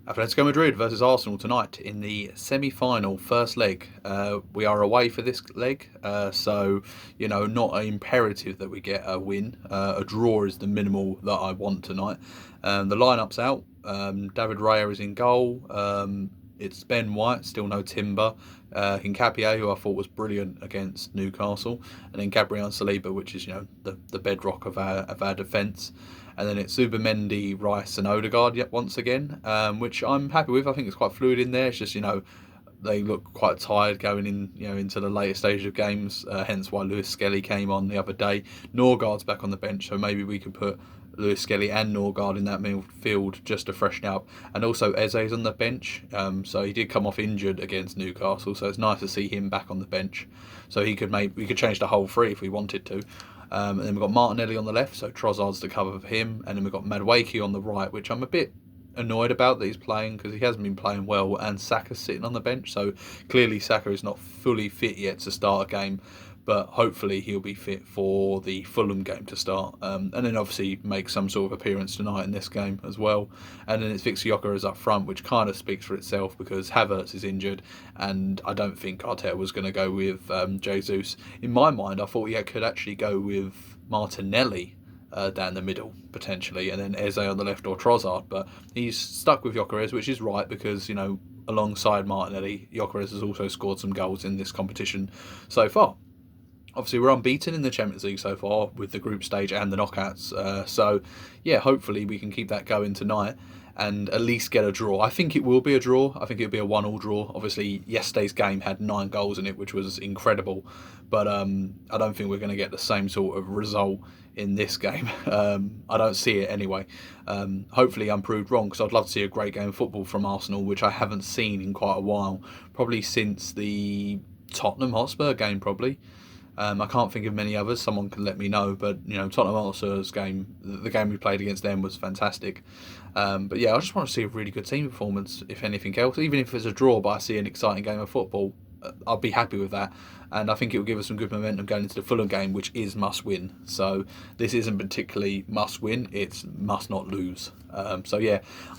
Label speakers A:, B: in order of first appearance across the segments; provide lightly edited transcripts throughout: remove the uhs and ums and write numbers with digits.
A: Atletico Madrid versus Arsenal tonight in the semi-final first leg. We are away for this leg, so not imperative that we get a win. A draw is the minimal that I want tonight. The lineup's out. David Raya is in goal. It's Ben White, still no Timber. Hincapié, who I thought was brilliant against Newcastle, and then Gabriel Saliba, which is the bedrock of our defence. And then it's Zubimendi, Rice, and Odegaard yet once again, which I'm happy with. I think it's quite fluid in there. It's just they look quite tired going in into the later stage of games. Hence why Lewis Skelly came on the other day. Norgard's back on the bench, so maybe we could put Lewis Skelly and Norgard in that midfield just to freshen up. And also Eze's on the bench, so he did come off injured against Newcastle, so it's nice to see him back on the bench. So we could change the whole three if we wanted to. And then we've got Martinelli on the left, so Trossard's to cover for him. And then we've got Madueke on the right, which I'm a bit annoyed about that he's playing because he hasn't been playing well. And Saka's sitting on the bench, so clearly Saka is not fully fit yet to start a game. But hopefully he'll be fit for the Fulham game to start. And then obviously make some sort of appearance tonight in this game as well. And then it's Victor Gyökeres up front, which kind of speaks for itself because Havertz is injured. And I don't think Arteta was going to go with Jesus. In my mind, I thought he could actually go with Martinelli down the middle, potentially. And then Eze on the left or Trossard. But he's stuck with Gyökeres, which is right because, alongside Martinelli, Gyökeres has also scored some goals in this competition so far. Obviously, we're unbeaten in the Champions League so far with the group stage and the knockouts. So, hopefully we can keep that going tonight and at least get a draw. I think it will be a draw. I think it'll be a 1-1 draw. Obviously, yesterday's game had 9 goals in it, which was incredible. But I don't think we're going to get the same sort of result in this game. I don't see it anyway. Hopefully I'm proved wrong because I'd love to see a great game of football from Arsenal, which I haven't seen in quite a while. Probably since the Tottenham Hotspur game, probably. I can't think of many others. Someone can let me know. But Tottenham Hotspur's game, the game we played against them, was fantastic. But I just want to see a really good team performance, if anything else. Even if it's a draw, but I see an exciting game of football, I'll be happy with that. And I think it will give us some good momentum going into the Fulham game, which is must win. So this isn't particularly must win; it's must not lose. I'm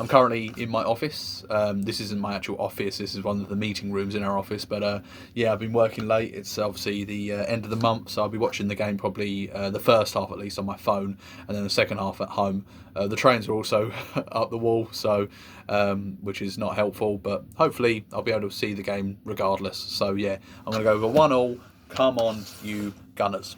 A: currently in my office. This isn't my actual office. This is one of the meeting rooms in our office. But I've been working late. It's obviously the end of the month, so I'll be watching the game probably the first half at least on my phone, and then the second half at home. The trains are also up the wall, so which is not helpful. But hopefully I'll be able to see the game regardless. So I'm going to go over 1-1. Come on, you Gunners.